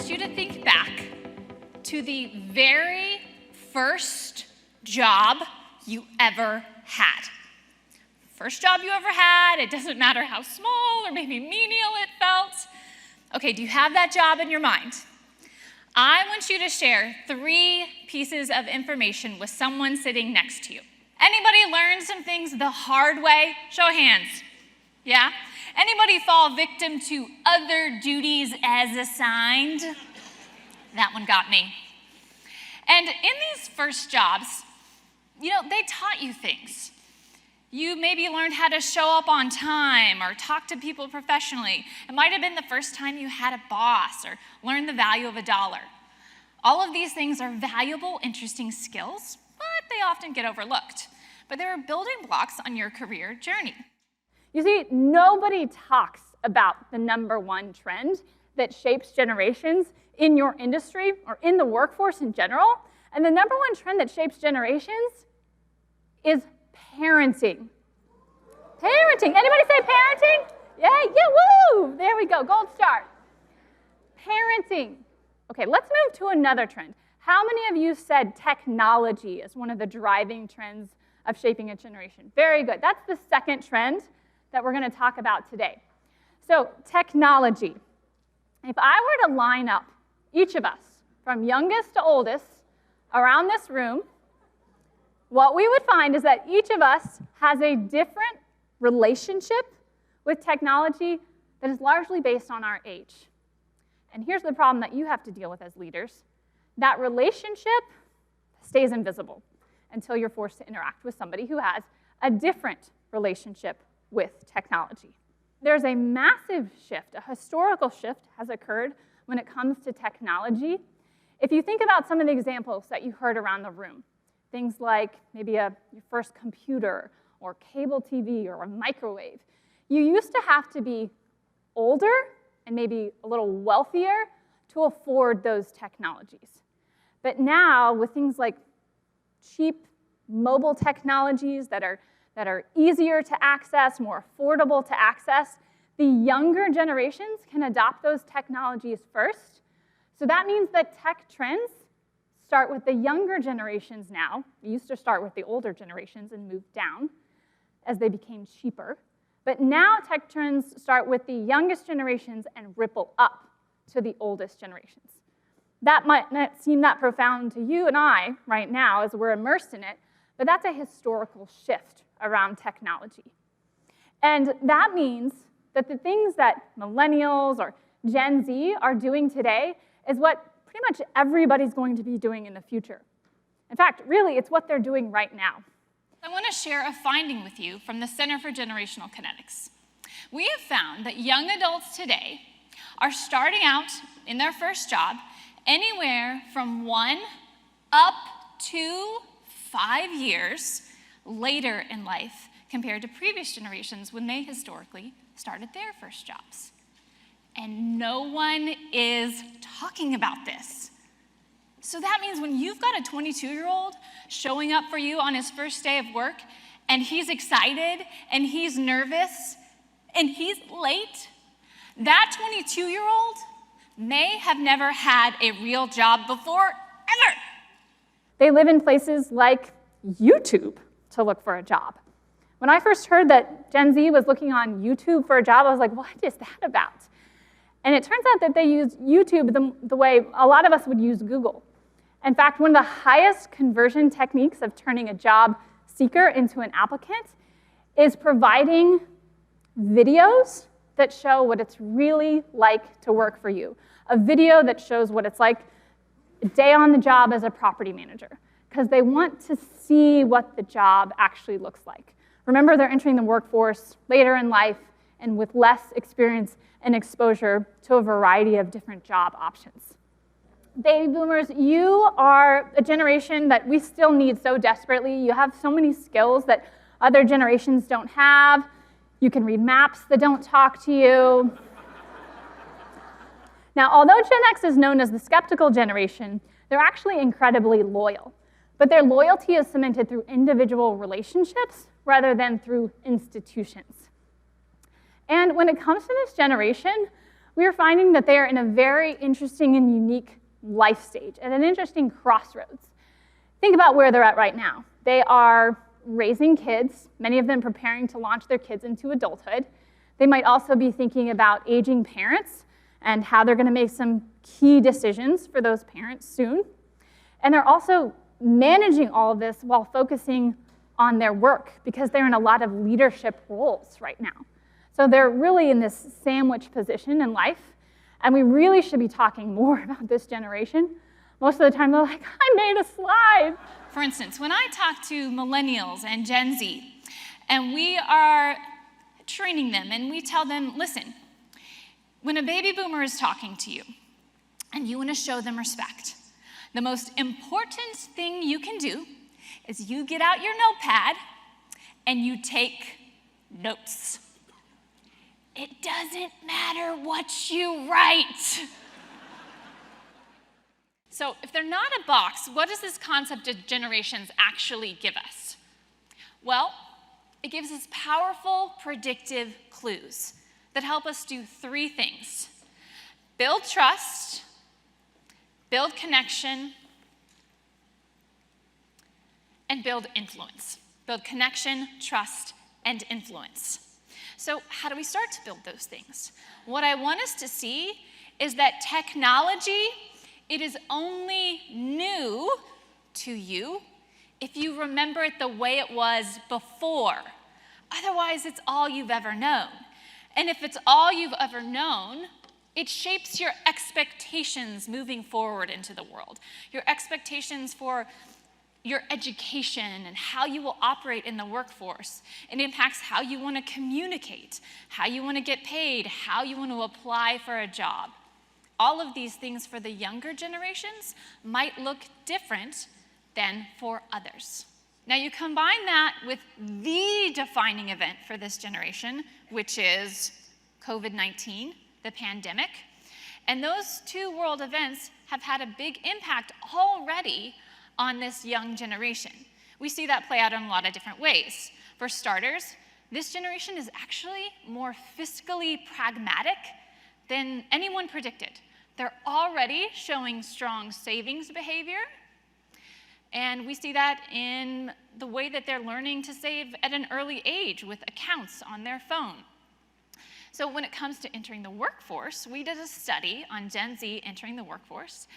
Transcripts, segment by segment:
want you to think back to the very first job you ever had. First job you ever had, it doesn't matter how small or maybe menial it felt. Okay, do you have that job in your mind? I want you to share 3 pieces of information with someone sitting next to you. Anybody learn some things the hard way? Show of hands. Yeah? Anybody fall victim to other duties as assigned? That one got me. And in these first jobs, they taught you things. You maybe learned how to show up on time or talk to people professionally. It might have been the first time you had a boss or learned the value of $1. All of these things are valuable, interesting skills, but they often get overlooked. But they're building blocks on your career journey. You see, nobody talks about the #1 trend that shapes generations in your industry or in the workforce in general. And the #1 trend that shapes generations is parenting. Parenting. Anybody say parenting? Yeah, woo! There we go, gold star. Parenting. Okay, let's move to another trend. How many of you said technology is one of the driving trends of shaping a generation? Very good. That's the second trend that we're going to talk about today. So, technology. If I were to line up each of us, from youngest to oldest, around this room, what we would find is that each of us has a different relationship with technology that is largely based on our age. And here's the problem that you have to deal with as leaders. That relationship stays invisible until you're forced to interact with somebody who has a different relationship with technology. There's a massive shift, a historical shift has occurred when it comes to technology. If you think about some of the examples that you heard around the room, things like maybe your first computer or cable TV or a microwave, you used to have to be older and maybe a little wealthier to afford those technologies. But now, with things like cheap mobile technologies that are easier to access, more affordable to access, the younger generations can adopt those technologies first. So that means that tech trends start with the younger generations now. They used to start with the older generations and moved down as they became cheaper. But now tech trends start with the youngest generations and ripple up to the oldest generations. That might not seem that profound to you and I right now as we're immersed in it, but that's a historical shift around technology. And that means that the things that millennials or Gen Z are doing today is what pretty much everybody's going to be doing in the future. In fact, really, it's what they're doing right now. I want to share a finding with you from the Center for Generational Kinetics. We have found that young adults today are starting out in their first job anywhere from 1 up to 5 years later in life compared to previous generations when they historically started their first jobs. And no one is talking about this. So that means when you've got a 22-year-old showing up for you on his first day of work, and he's excited, and he's nervous, and he's late, that 22-year-old may have never had a real job before, ever. They live in places like YouTube to look for a job. When I first heard that Gen Z was looking on YouTube for a job, I was like, what is that about? And it turns out that they use YouTube the way a lot of us would use Google. In fact, one of the highest conversion techniques of turning a job seeker into an applicant is providing videos that show what it's really like to work for you. A video that shows what it's like a day on the job as a property manager, because they want to see what the job actually looks like. Remember, they're entering the workforce later in life and with less experience and exposure to a variety of different job options. Baby boomers, you are a generation that we still need so desperately. You have so many skills that other generations don't have. You can read maps that don't talk to you. Now, although Gen X is known as the skeptical generation, they're actually incredibly loyal. But their loyalty is cemented through individual relationships rather than through institutions. And when it comes to this generation, we are finding that they are in a very interesting and unique life stage, at an interesting crossroads. Think about where they're at right now. They are raising kids, many of them preparing to launch their kids into adulthood. They might also be thinking about aging parents and how they're going to make some key decisions for those parents soon. And they're also managing all of this while focusing on their work because they're in a lot of leadership roles right now. So they're really in this sandwich position in life, and we really should be talking more about this generation. Most of the time they're like, I made a slide. For instance, when I talk to millennials and Gen Z, and we are training them, and we tell them, listen, when a baby boomer is talking to you, and you want to show them respect, the most important thing you can do is you get out your notepad and you take notes. It doesn't matter what you write. So if they're not a box, what does this concept of generations actually give us? Well, it gives us powerful predictive clues that help us do three things: build trust, build connection, and build influence. Build connection, trust, and influence. So how do we start to build those things? What I want us to see is that technology, it is only new to you if you remember it the way it was before. Otherwise, it's all you've ever known. And if it's all you've ever known, it shapes your expectations moving forward into the world. Your expectations for your education and how you will operate in the workforce. It impacts how you want to communicate, how you want to get paid, how you want to apply for a job. All of these things for the younger generations might look different than for others. Now you combine that with the defining event for this generation, which is COVID-19, the pandemic, and those two world events have had a big impact already on this young generation. We see that play out in a lot of different ways. For starters, this generation is actually more fiscally pragmatic than anyone predicted. They're already showing strong savings behavior, and we see that in the way that they're learning to save at an early age with accounts on their phone. So when it comes to entering the workforce, we did a study on Gen Z entering the workforce.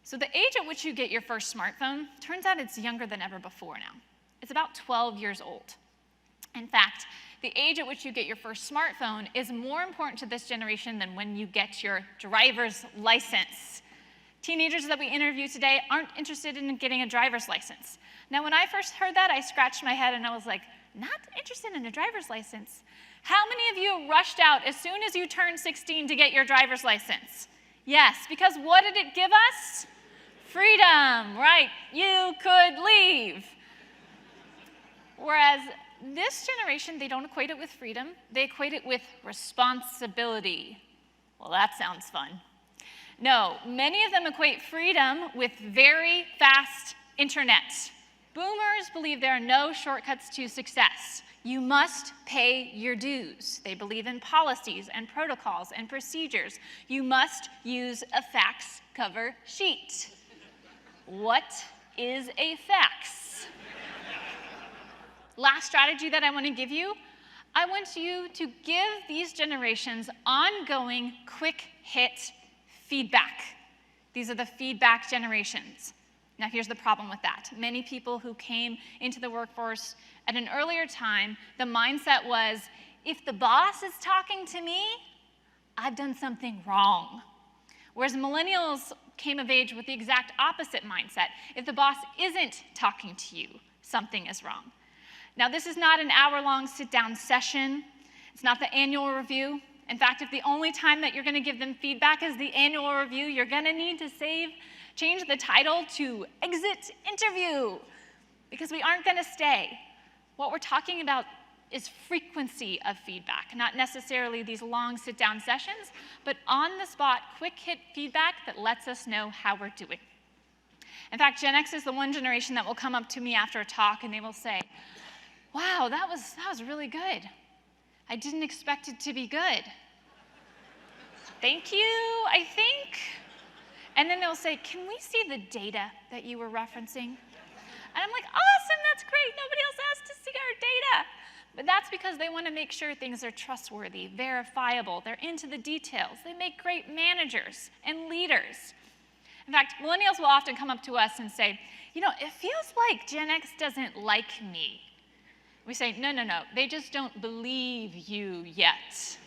So the age at which you get your first smartphone, turns out it's younger than ever before now. It's about 12 years old. In fact, the age at which you get your first smartphone is more important to this generation than when you get your driver's license. Teenagers that we interview today aren't interested in getting a driver's license. Now, when I first heard that, I scratched my head and I was like, not interested in a driver's license? How many of you rushed out as soon as you turned 16 to get your driver's license? Yes, because what did it give us? Freedom, right? You could leave. Whereas this generation, they don't equate it with freedom. They equate it with responsibility. Well, that sounds fun. No, many of them equate freedom with very fast internet. Boomers believe there are no shortcuts to success. You must pay your dues. They believe in policies and protocols and procedures. You must use a fax cover sheet. What is a fax? Last strategy that I want to give you, I want you to give these generations ongoing quick hit feedback. These are the feedback generations. Now here's the problem with that. Many people who came into the workforce at an earlier time, the mindset was, if the boss is talking to me, I've done something wrong. Whereas millennials came of age with the exact opposite mindset. If the boss isn't talking to you, something is wrong. Now this is not an hour-long sit-down session. It's not the annual review. In fact, if the only time that you're going to give them feedback is the annual review, you're going to need to change the title to Exit Interview, because we aren't going to stay. What we're talking about is frequency of feedback, not necessarily these long sit-down sessions, but on-the-spot, quick-hit feedback that lets us know how we're doing. In fact, Gen X is the one generation that will come up to me after a talk and they will say, wow, that was really good. I didn't expect it to be good. thank you, I think. And then they'll say, can we see the data that you were referencing? And I'm like, awesome, that's great. Nobody else asked to see our data. But that's because they want to make sure things are trustworthy, verifiable, they're into the details. They make great managers and leaders. In fact, millennials will often come up to us and say, you know, it feels like Gen X doesn't like me. We say, no, no, no, they just don't believe you yet.